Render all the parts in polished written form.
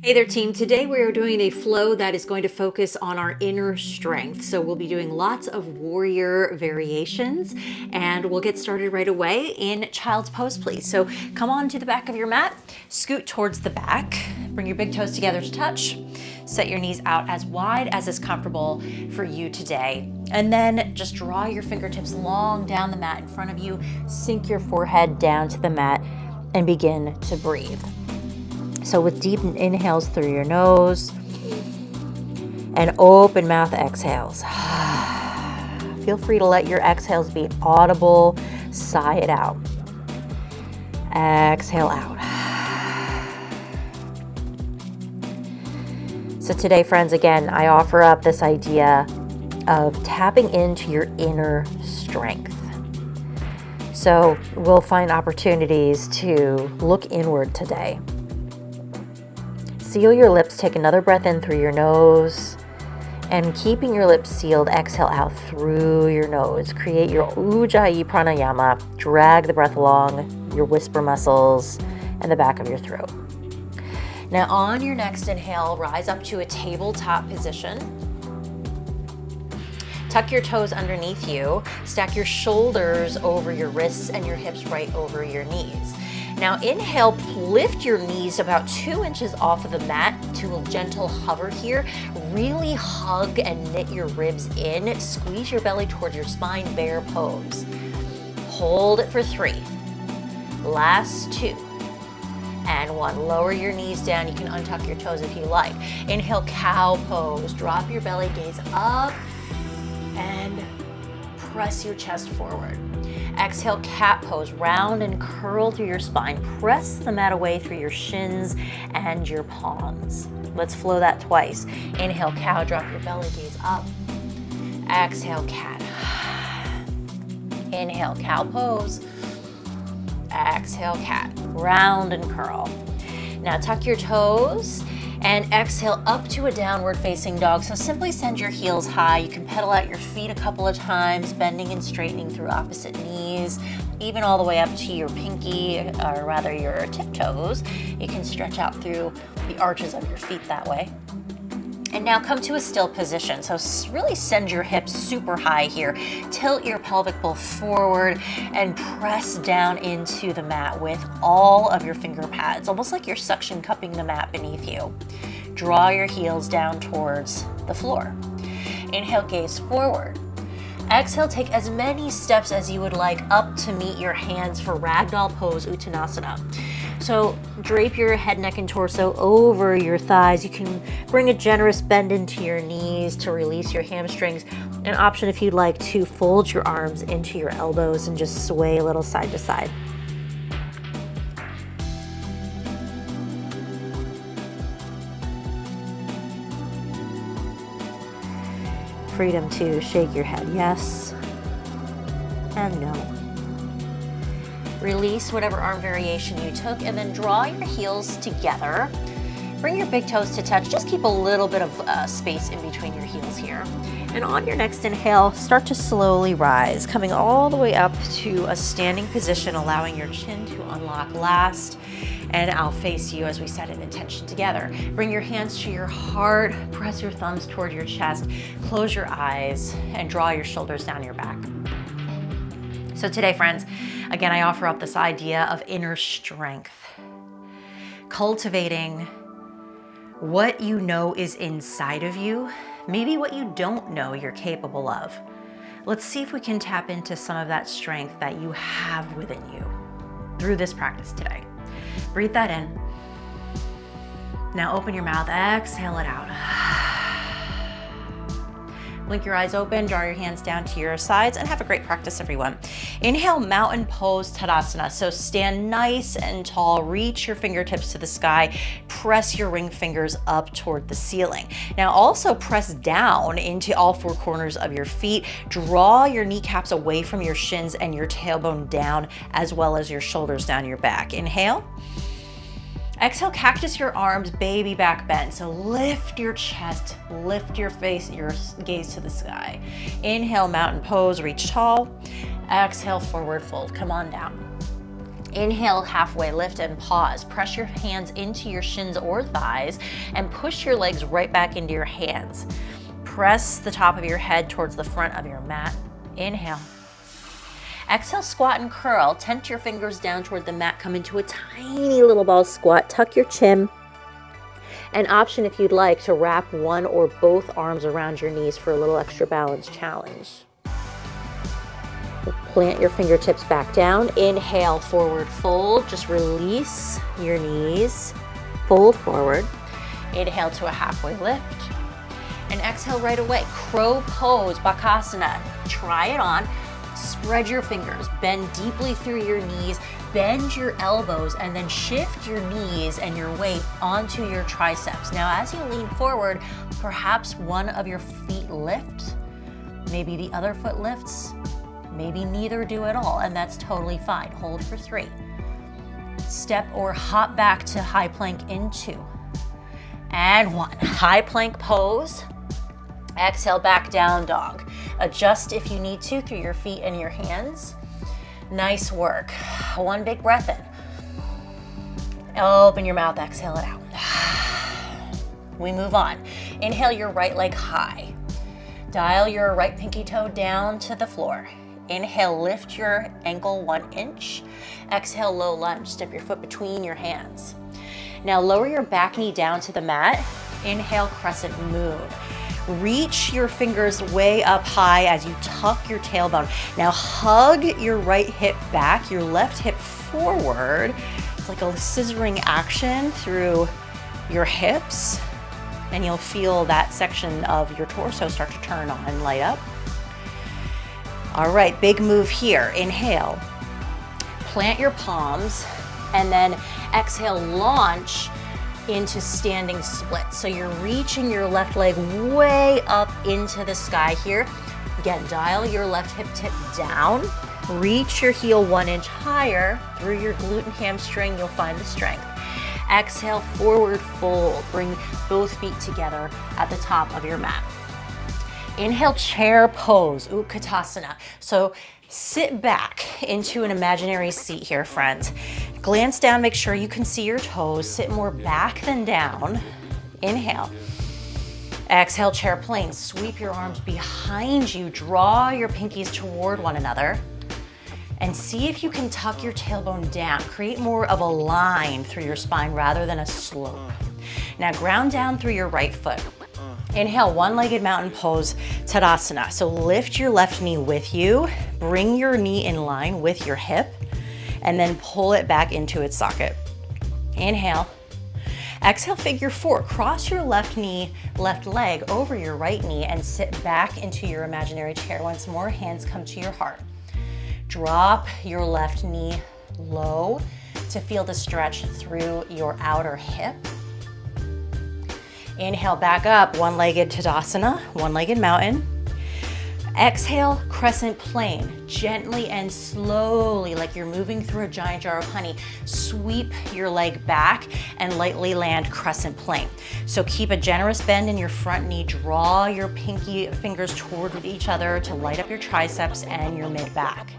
Hey there, team. Today we are doing a flow that is going to focus on our inner strength. So we'll be doing lots of warrior variations, and we'll get started right away in child's pose, please. So come on to the back of your mat, scoot towards the back, bring your big toes together to touch, set your knees out as wide as is comfortable for you today. And then just draw your fingertips long down the mat in front of you, sink your forehead down to the mat, and begin to breathe. So with deep inhales through your nose and open mouth exhales. Feel free to let your exhales be audible. Sigh it out. Exhale out. So today, friends, again, I offer up this idea of tapping into your inner strength. So we'll find opportunities to look inward today. Seal your lips, take another breath in through your nose, and keeping your lips sealed, exhale out through your nose. Create your Ujjayi pranayama. Drag the breath along your whisper muscles and the back of your throat. Now on your next inhale, rise up to a tabletop position. Tuck your toes underneath you. Stack your shoulders over your wrists and your hips right over your knees. Now inhale, lift your knees about 2 inches off of the mat to a gentle hover here. Really hug and knit your ribs in. Squeeze your belly towards your spine, bear pose. Hold it for 3. Last 2. And 1. Lower your knees down. You can untuck your toes if you like. Inhale, cow pose. Drop your belly, gaze up, and press your chest forward. Exhale, cat pose. Round and curl through your spine. Press the mat away through your shins and your palms. Let's flow that twice. Inhale, cow, drop your belly, gaze up. Exhale, cat. Inhale, cow pose. Exhale, cat. Round and curl. Now tuck your toes and exhale up to a downward facing dog. So simply send your heels high. You can pedal out your feet a couple of times, bending and straightening through opposite knees, even all the way up to your pinky, or rather your tiptoes. You can stretch out through the arches of your feet that way. And now come to a still position. So really send your hips super high here. Tilt your pelvic bowl forward and press down into the mat with all of your finger pads, almost like you're suction cupping the mat beneath you. Draw your heels down towards the floor. Inhale, gaze forward. Exhale, take as many steps as you would like up to meet your hands for Ragdoll Pose Uttanasana. So drape your head, neck, and torso over your thighs. You can bring a generous bend into your knees to release your hamstrings. An option if you'd like to fold your arms into your elbows and just sway a little side to side. Freedom to shake your head yes and no. Release whatever arm variation you took and then draw your heels together. Bring your big toes to touch. Just keep a little bit of space in between your heels here. And on your next inhale, start to slowly rise, coming all the way up to a standing position, allowing your chin to unlock last. And I'll face you as we set an intention together. Bring your hands to your heart, press your thumbs toward your chest, close your eyes, and draw your shoulders down your back. So today, friends, again, I offer up this idea of inner strength. Cultivating what you know is inside of you, maybe what you don't know you're capable of. Let's see if we can tap into some of that strength that you have within you through this practice today. Breathe that in. Now open your mouth, exhale it out. Blink your eyes open, draw your hands down to your sides, and have a great practice, everyone. Inhale, mountain pose Tadasana. So stand nice and tall, reach your fingertips to the sky, press your ring fingers up toward the ceiling. Now also press down into all 4 corners of your feet. Draw your kneecaps away from your shins and your tailbone down, as well as your shoulders down your back. Inhale. Exhale, cactus your arms, baby back bend. So lift your chest, lift your face, your gaze to the sky. Inhale, mountain pose, reach tall. Exhale, forward fold, come on down. Inhale, halfway lift and pause. Press your hands into your shins or thighs and push your legs right back into your hands. Press the top of your head towards the front of your mat. Inhale. Exhale, squat and curl. Tent your fingers down toward the mat. Come into a tiny little ball squat. Tuck your chin. An option, if you'd like, to wrap one or both arms around your knees for a little extra balance challenge. Plant your fingertips back down. Inhale, forward fold. Just release your knees. Fold forward. Inhale to a halfway lift. And exhale right away. Crow pose, Bakasana. Try it on. Spread your fingers. Bend deeply through your knees. Bend your elbows and then shift your knees and your weight onto your triceps. Now, as you lean forward, perhaps one of your feet lifts. Maybe the other foot lifts. Maybe neither do at all, and that's totally fine. Hold for 3. Step or hop back to high plank in 2. And 1. High plank pose. Exhale, back down dog. Adjust if you need to through your feet and your hands. Nice work. 1 big breath in. Open your mouth, exhale it out. We move on. Inhale your right leg high. Dial your right pinky toe down to the floor. Inhale, lift your ankle 1 inch. Exhale, low lunge. Step your foot between your hands. Now lower your back knee down to the mat. Inhale, crescent moon. Reach your fingers way up high as you tuck your tailbone. Now hug your right hip back, your left hip forward. It's like a scissoring action through your hips, and you'll feel that section of your torso start to turn on and light up. All right, big move here. Inhale, plant your palms, and then exhale, launch into standing split. So you're reaching your left leg way up into the sky here. Again, dial your left hip tip down. Reach your heel 1 inch higher. Through your glute and hamstring, you'll find the strength. Exhale, forward fold. Bring both feet together at the top of your mat. Inhale, chair pose, Utkatasana. So sit back into an imaginary seat here, friends. Glance down, make sure you can see your toes. Sit more back than down. Inhale. Exhale, chair plane. Sweep your arms behind you. Draw your pinkies toward one another. And see if you can tuck your tailbone down. Create more of a line through your spine rather than a slope. Now ground down through your right foot. Inhale, one-legged mountain pose, Tadasana. So lift your left knee with you, bring your knee in line with your hip, and then pull it back into its socket. Inhale. Exhale, figure 4. Cross your left knee, left leg over your right knee and sit back into your imaginary chair. Once more, hands come to your heart. Drop your left knee low to feel the stretch through your outer hip. Inhale, back up, one-legged Tadasana, one-legged mountain. Exhale, crescent plane. Gently and slowly, like you're moving through a giant jar of honey, sweep your leg back and lightly land crescent plane. So keep a generous bend in your front knee. Draw your pinky fingers toward each other to light up your triceps and your mid-back.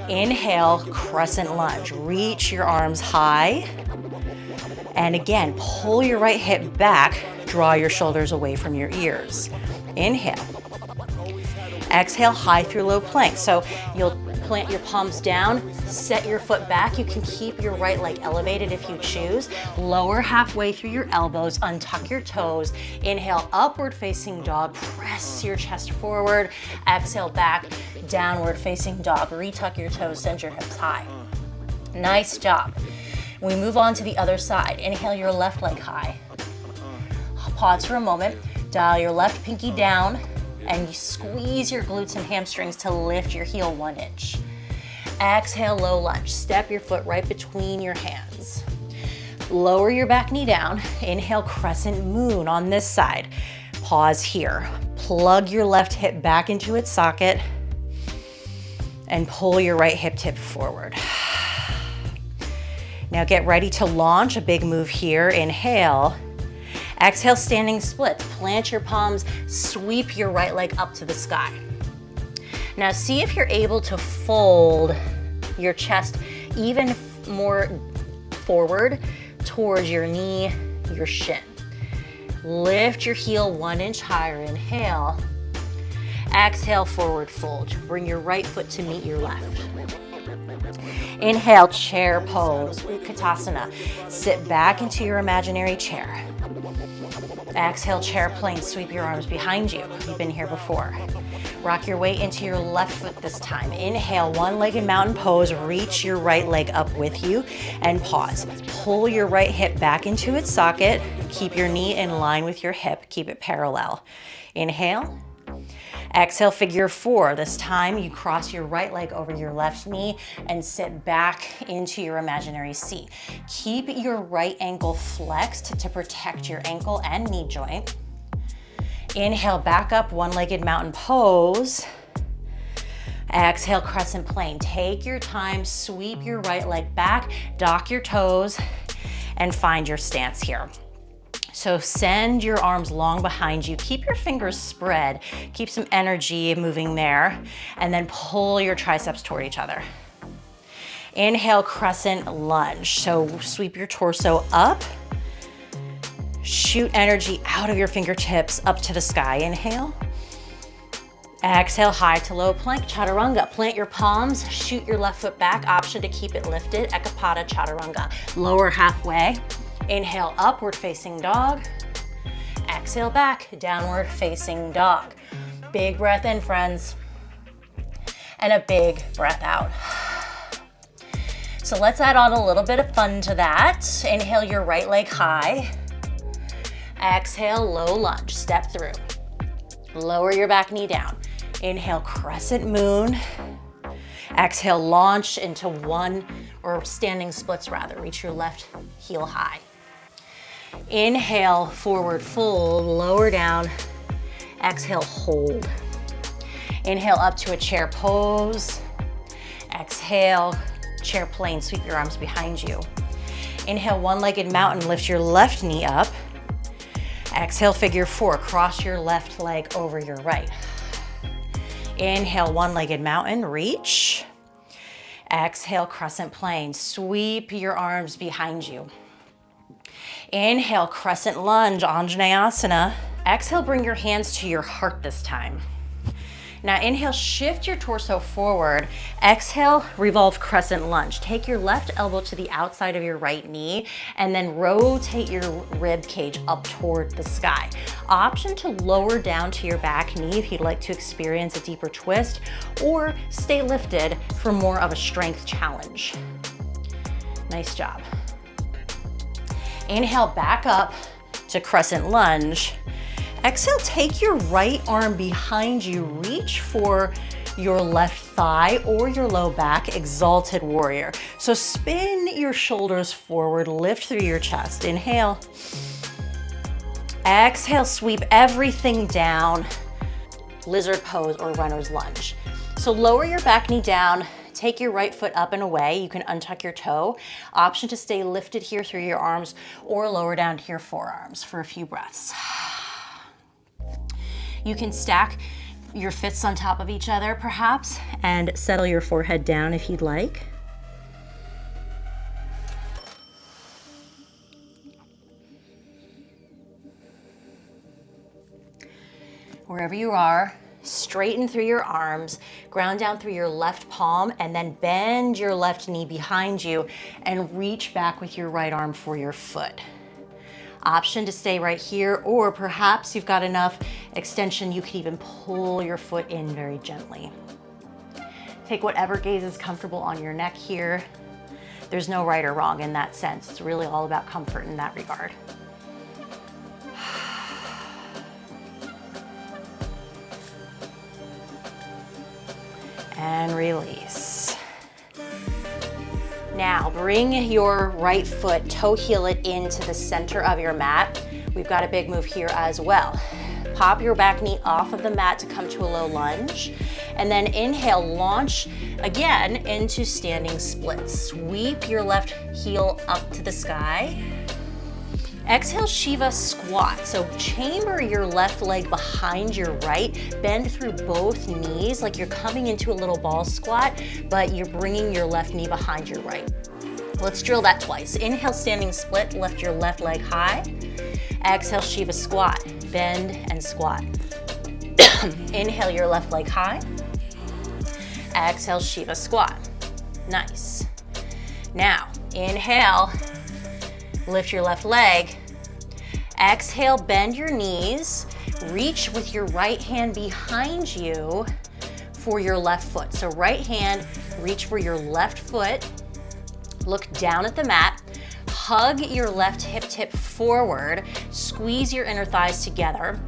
Inhale, crescent lunge. Reach your arms high. And again, pull your right hip back. Draw your shoulders away from your ears. Inhale. Exhale, high through low plank. So you'll plant your palms down, set your foot back. You can keep your right leg elevated if you choose. Lower halfway through your elbows, untuck your toes. Inhale, upward facing dog. Press your chest forward. Exhale, back, downward facing dog. Retuck your toes, send your hips high. Nice job. We move on to the other side. Inhale your left leg high. Pause for a moment. Dial your left pinky down and you squeeze your glutes and hamstrings to lift your heel 1 inch. Exhale, low lunge. Step your foot right between your hands. Lower your back knee down. Inhale, crescent moon on this side. Pause here. Plug your left hip back into its socket and pull your right hip tip forward. Now get ready to launch a big move here. Inhale. Exhale, standing split. Plant your palms, sweep your right leg up to the sky. Now see if you're able to fold your chest even more forward towards your knee, your shin. Lift your heel 1 inch higher, inhale. Exhale, forward fold. Bring your right foot to meet your left. Inhale, chair pose, Utkatasana. Sit back into your imaginary chair. Exhale, chair plane, sweep your arms behind you. You've been here before. Rock your weight into your left foot this time. Inhale, one-legged mountain pose. Reach your right leg up with you and pause. Pull your right hip back into its socket. Keep your knee in line with your hip. Keep it parallel. Inhale. Exhale, figure 4. This time you cross your right leg over your left knee and sit back into your imaginary seat. Keep your right ankle flexed to protect your ankle and knee joint. Inhale, back up, one-legged mountain pose. Exhale, crescent plane. Take your time, sweep your right leg back, dock your toes, and find your stance here. So send your arms long behind you. Keep your fingers spread. Keep some energy moving there. And then pull your triceps toward each other. Inhale, crescent lunge. So sweep your torso up. Shoot energy out of your fingertips up to the sky. Inhale. Exhale, high to low plank, chaturanga. Plant your palms, shoot your left foot back. Option to keep it lifted, ekapada chaturanga. Lower halfway. Inhale, upward facing dog. Exhale, back, downward facing dog. Big breath in, friends. And a big breath out. So let's add on a little bit of fun to that. Inhale your right leg high. Exhale, low lunge, step through. Lower your back knee down. Inhale, crescent moon. Exhale, launch into standing splits rather. Reach your left heel high. Inhale, forward fold, lower down. Exhale, hold. Inhale, up to a chair pose. Exhale, chair plane, sweep your arms behind you. Inhale, one-legged mountain, lift your left knee up. Exhale, figure 4, cross your left leg over your right. Inhale, one-legged mountain, reach. Exhale, crescent plane, sweep your arms behind you. Inhale, crescent lunge, Anjaneyasana. Exhale, bring your hands to your heart this time. Now inhale, shift your torso forward. Exhale, revolve crescent lunge. Take your left elbow to the outside of your right knee and then rotate your rib cage up toward the sky. Option to lower down to your back knee if you'd like to experience a deeper twist, or stay lifted for more of a strength challenge. Nice job. Inhale, back up to crescent lunge. Exhale, take your right arm behind you, reach for your left thigh or your low back, exalted warrior. So spin your shoulders forward, lift through your chest. Inhale. Exhale, sweep everything down, lizard pose or runner's lunge. So lower your back knee down, take your right foot up and away. You can untuck your toe. Option to stay lifted here through your arms or lower down to your forearms for a few breaths. You can stack your fists on top of each other perhaps and settle your forehead down if you'd like. Wherever you are, straighten through your arms, ground down through your left palm, and then bend your left knee behind you and reach back with your right arm for your foot. Option to stay right here, or perhaps you've got enough extension you can even pull your foot in very gently. Take whatever gaze is comfortable on your neck here. There's no right or wrong in that sense. It's really all about comfort in that regard. And release. Now bring your right foot, toe heel it into the center of your mat. We've got a big move here as well. Pop your back knee off of the mat to come to a low lunge. And then inhale, launch again into standing splits. Sweep your left heel up to the sky. Exhale, Shiva squat. So chamber your left leg behind your right, bend through both knees like you're coming into a little ball squat, but you're bringing your left knee behind your right. Let's drill that twice. Inhale, standing split, lift your left leg high. Exhale, Shiva squat, bend and squat. Inhale, your left leg high. Exhale, Shiva squat. Nice. Now, inhale, lift your left leg. Exhale, bend your knees. Reach with your right hand behind you for your left foot. So right hand, reach for your left foot. Look down at the mat. Hug your left hip tip forward. Squeeze your inner thighs together.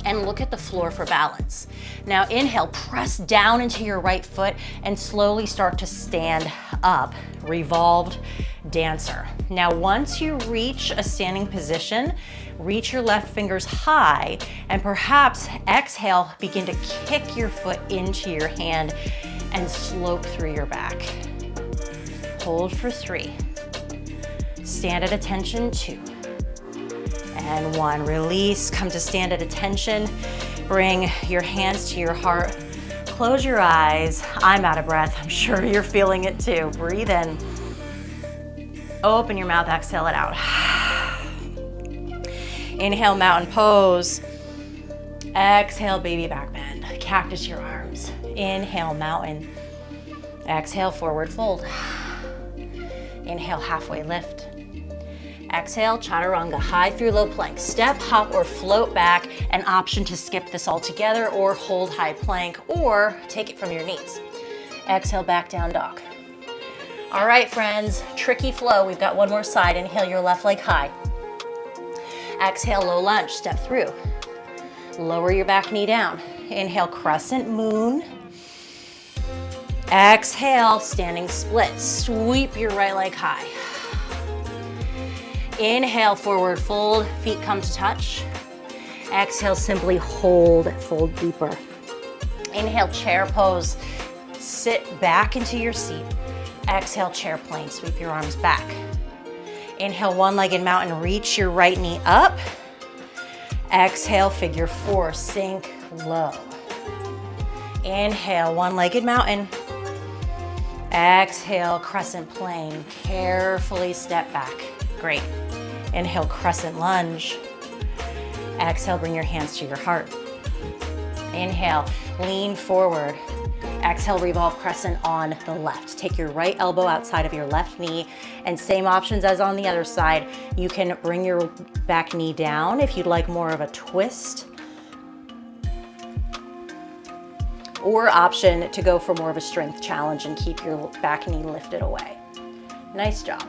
And look at the floor for balance. Now inhale, press down into your right foot and slowly start to stand up, revolved dancer. Now once you reach a standing position, reach your left fingers high and perhaps exhale, begin to kick your foot into your hand and slope through your back. Hold for 3. Stand at attention, 2. And 1, release, come to stand at attention. Bring your hands to your heart. Close your eyes. I'm out of breath. I'm sure you're feeling it too. Breathe in. Open your mouth, exhale it out. Inhale, mountain pose. Exhale, baby back bend. Cactus your arms. Inhale, mountain. Exhale, forward fold. Inhale, halfway lift. Exhale, chaturanga, high through low plank. Step, hop, or float back. An option to skip this all together or hold high plank or take it from your knees. Exhale, back down dog. All right, friends, tricky flow. We've got one more side. Inhale, your left leg high. Exhale, low lunge, step through. Lower your back knee down. Inhale, crescent moon. Exhale, standing split. Sweep your right leg high. Inhale, forward fold, feet come to touch. Exhale, simply hold, fold deeper. Inhale, chair pose, sit back into your seat. Exhale, chair plane, sweep your arms back. Inhale, one-legged mountain, reach your right knee up. Exhale, figure 4, sink low. Inhale, one-legged mountain. Exhale, crescent plane, carefully step back. Great. Inhale, crescent lunge. Exhale, bring your hands to your heart. Inhale, lean forward. Exhale, revolve crescent on the left. Take your right elbow outside of your left knee, and same options as on the other side. You can bring your back knee down if you'd like more of a twist, or option to go for more of a strength challenge and keep your back knee lifted away. Nice job.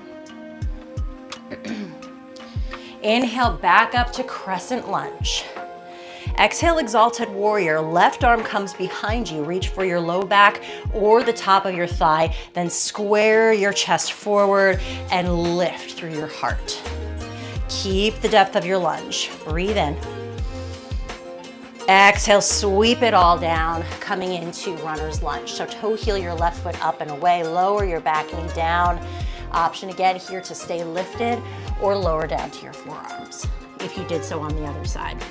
Inhale, back up to crescent lunge. Exhale, exalted warrior. Left arm comes behind you. Reach for your low back or the top of your thigh. Then square your chest forward and lift through your heart. Keep the depth of your lunge. Breathe in. Exhale, sweep it all down, coming into runner's lunge. So toe heel your left foot up and away. Lower your back knee down. Option again here to stay lifted or lower down to your forearms if you did so on the other side.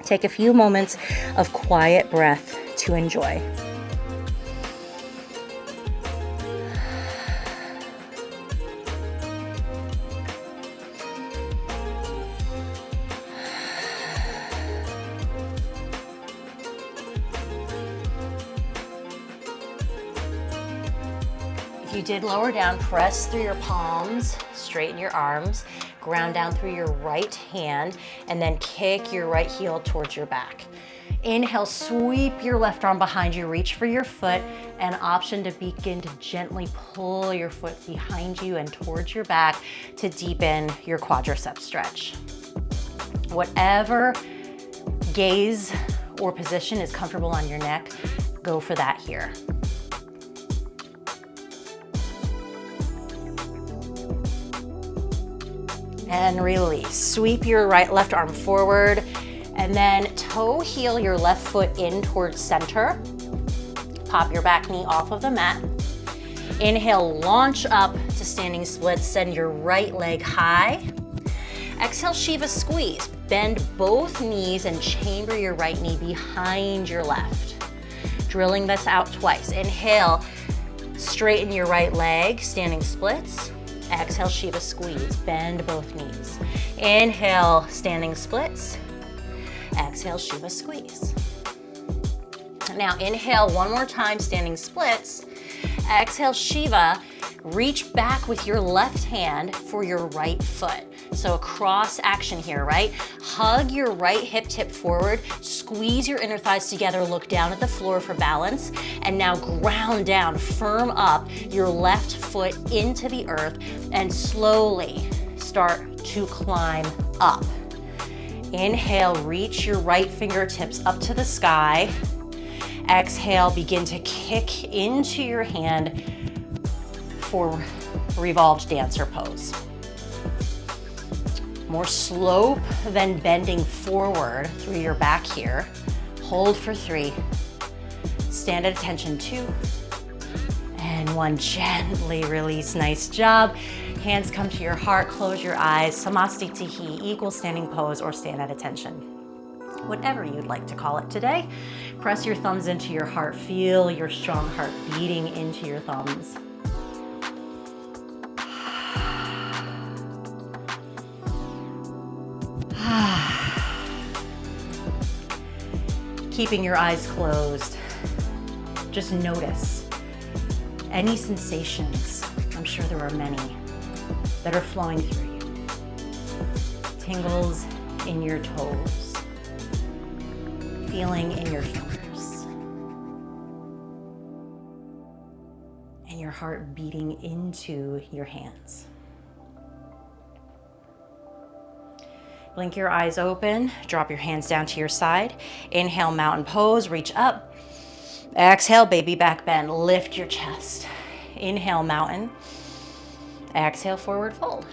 Take a few moments of quiet breath to enjoy. If you did lower down, press through your palms, straighten your arms, ground down through your right hand, and then kick your right heel towards your back. Inhale, sweep your left arm behind you, reach for your foot, and option to begin to gently pull your foot behind you and towards your back to deepen your quadricep stretch. Whatever gaze or position is comfortable on your neck, go for that here. And release. Sweep your left arm forward, and then toe heel your left foot in towards center. Pop your back knee off of the mat. Inhale, launch up to standing split. Send your right leg high. Exhale, Shiva squeeze. Bend both knees and chamber your right knee behind your left. Drilling this out twice. Inhale, Straighten your right leg, standing splits. Exhale, Shiva squeeze, bend both knees. Inhale, standing splits. Exhale, Shiva squeeze. Now inhale one more time, standing splits. Exhale, Shiva. Reach back with your left hand for your right foot. So a cross action here, right? Hug your right hip tip forward, squeeze your inner thighs together, look down at the floor for balance, and now ground down, firm up your left foot into the earth, and slowly start to climb up. Inhale, reach your right fingertips up to the sky. Exhale, begin to kick into your hand for revolved dancer pose. More slope than bending forward through your back here. Hold for 3. Stand at attention, 2. And 1, gently release, nice job. Hands come to your heart, close your eyes. Samastitihi, equal standing pose or stand at attention. Whatever you'd like to call it today. Press your thumbs into your heart. Feel your strong heart beating into your thumbs. Keeping your eyes closed, just notice any sensations, I'm sure there are many, that are flowing through you. Tingles in your toes, feeling in your fingers, and your heart beating into your hands. Blink your eyes open, drop your hands down to your side. Inhale, mountain pose, reach up. Exhale, baby back bend, lift your chest. Inhale, mountain. Exhale, forward fold.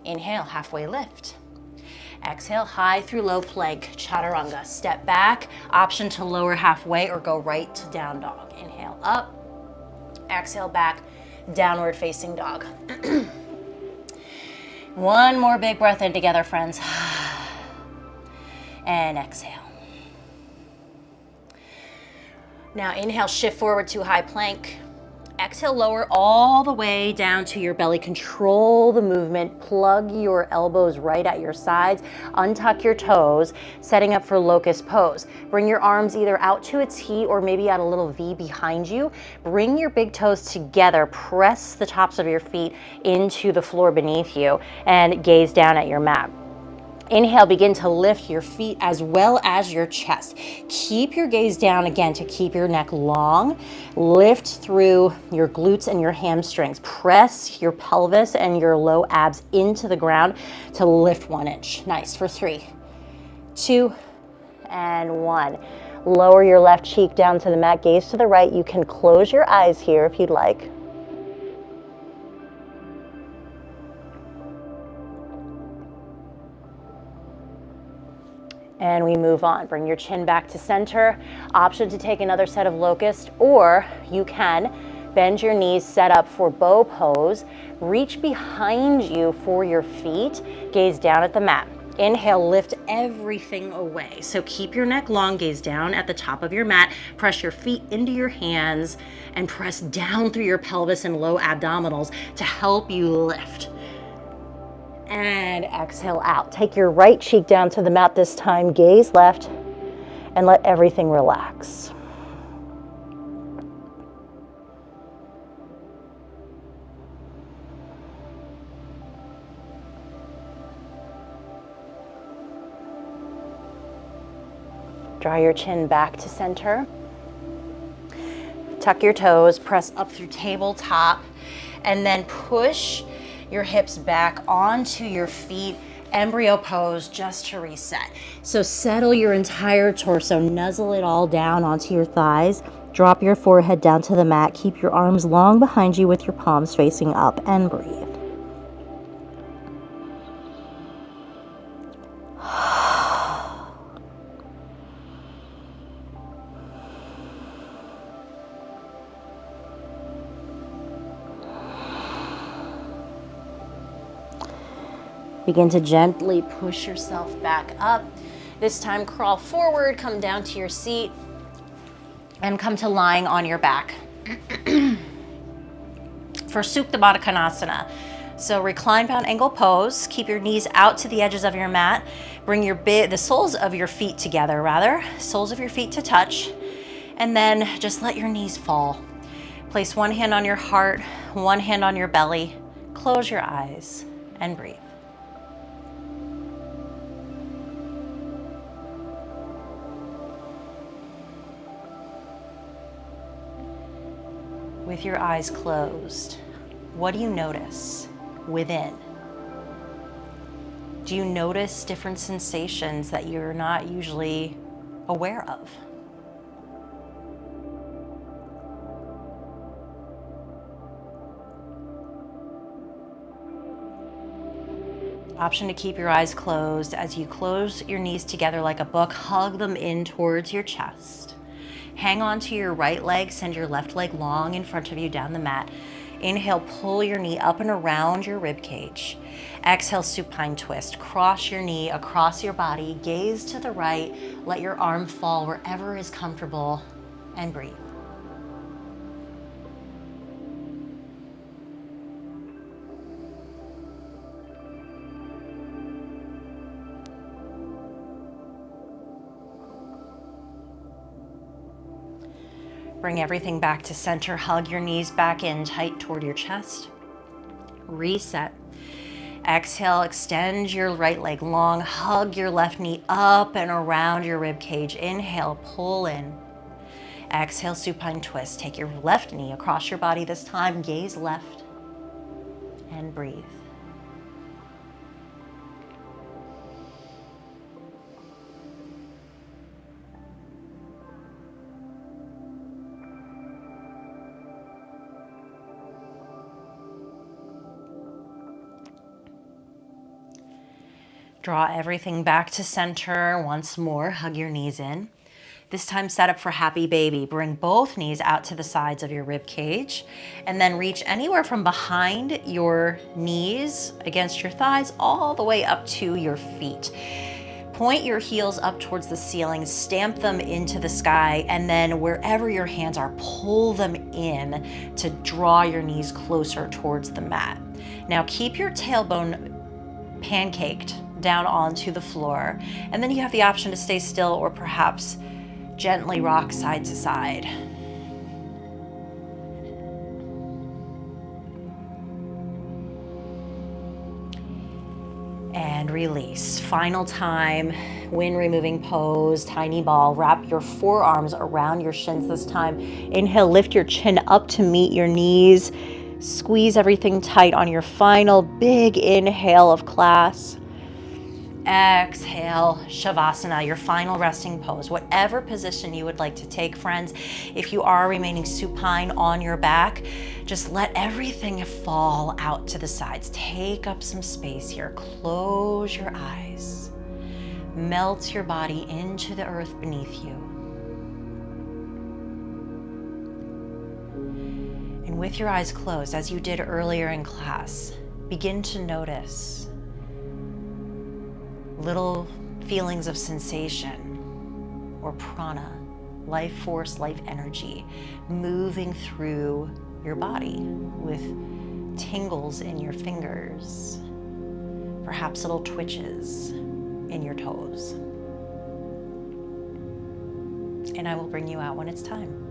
Inhale, halfway lift. Exhale, high through low plank, chaturanga. Step back, option to lower halfway or go right to down dog. Inhale, up. Exhale, back, downward facing dog. One more big breath in together, friends. And exhale. Now inhale, shift forward to high plank. Exhale, lower all the way down to your belly. Control the movement. Plug your elbows right at your sides. Untuck your toes, setting up for locust pose. Bring your arms either out to a T or maybe at a little V behind you. Bring your big toes together. Press the tops of your feet into the floor beneath you and gaze down at your mat. Inhale, begin to lift your feet as well as your chest. Keep your gaze down again to keep your neck long. Lift through your glutes and your hamstrings. Press your pelvis and your low abs into the ground to lift 1 inch. Nice, for 3, 2, and 1. Lower your left cheek down to the mat, gaze to the right. You can close your eyes here if you'd like. And we move on. Bring your chin back to center. Option to take another set of locust, or you can bend your knees, set up for bow pose. Reach behind you for your feet. Gaze down at the mat. Inhale, lift everything away. So keep your neck long, gaze down at the top of your mat. Press your feet into your hands and press down through your pelvis and low abdominals to help you lift. And exhale out. Take your right cheek down to the mat this time, gaze left, and let everything relax. Draw your chin back to center. Tuck your toes, press up through tabletop, and then push your hips back onto your feet, embryo pose, just to reset. So settle your entire torso, nuzzle it all down onto your thighs, drop your forehead down to the mat, keep your arms long behind you with your palms facing up, and breathe. Begin to gently push yourself back up. This time crawl forward, come down to your seat, and come to lying on your back. for Supta Baddha Konasana. So recline bound angle pose. Keep your knees out to the edges of your mat. Bring the soles of your feet together, soles of your feet to touch. And then just let your knees fall. Place one hand on your heart, one hand on your belly. Close your eyes and breathe. With your eyes closed, what do you notice within? Do you notice different sensations that you're not usually aware of? Option to keep your eyes closed. As you close your knees together like a book, hug them in towards your chest. Hang on to your right leg, send your left leg long in front of you down the mat. Inhale, pull your knee up and around your rib cage. Exhale, supine twist. Cross your knee across your body, gaze to the right, let your arm fall wherever is comfortable, and breathe. Bring everything back to center. Hug your knees back in tight toward your chest. Reset. Exhale, extend your right leg long. Hug your left knee up and around your rib cage. Inhale, pull in. Exhale, supine twist. Take your left knee across your body this time. Gaze left and breathe. Draw everything back to center once more. Hug your knees in. This time set up for happy baby. Bring both knees out to the sides of your rib cage and then reach anywhere from behind your knees against your thighs all the way up to your feet. Point your heels up towards the ceiling, stamp them into the sky, and then wherever your hands are, pull them in to draw your knees closer towards the mat. Now keep your tailbone pancaked down onto the floor, and then you have the option to stay still or perhaps gently rock side to side. And release. Final time, wind removing pose, tiny ball. Wrap your forearms around your shins this time. Inhale, lift your chin up to meet your knees. Squeeze everything tight on your final big inhale of class. Exhale, Shavasana, your final resting pose. Whatever position you would like to take, friends. If you are remaining supine on your back, just let everything fall out to the sides. Take up some space here. Close your eyes. Melt your body into the earth beneath you. And with your eyes closed, as you did earlier in class, begin to notice little feelings of sensation or prana, life force, life energy, moving through your body with tingles in your fingers, perhaps little twitches in your toes. And I will bring you out when it's time.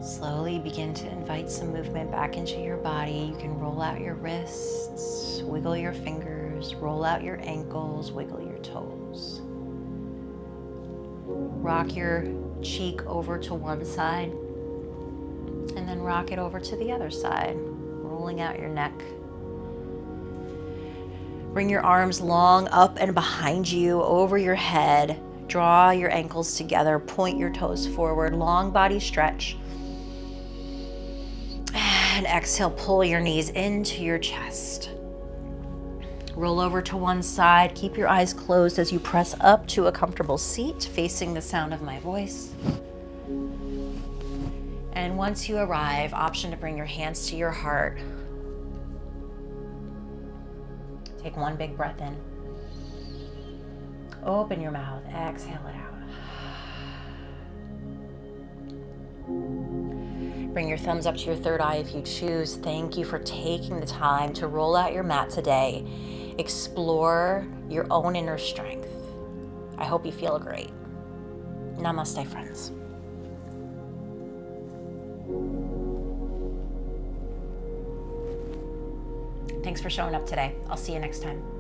Slowly begin to invite some movement back into your body. You can roll out your wrists, wiggle your fingers, shoulders, roll out your ankles, wiggle your toes. Rock your cheek over to one side and then rock it over to the other side, rolling out your neck. Bring your arms long up and behind you, over your head. Draw your ankles together, point your toes forward, long body stretch. And exhale, pull your knees into your chest. Roll over to one side, keep your eyes closed as you press up to a comfortable seat facing the sound of my voice. And once you arrive, option to bring your hands to your heart. Take one big breath in. Open your mouth, exhale it out. Bring your thumbs up to your third eye if you choose. Thank you for taking the time to roll out your mat today. Explore your own inner strength. I hope you feel great. Namaste, friends. Thanks for showing up today. I'll see you next time.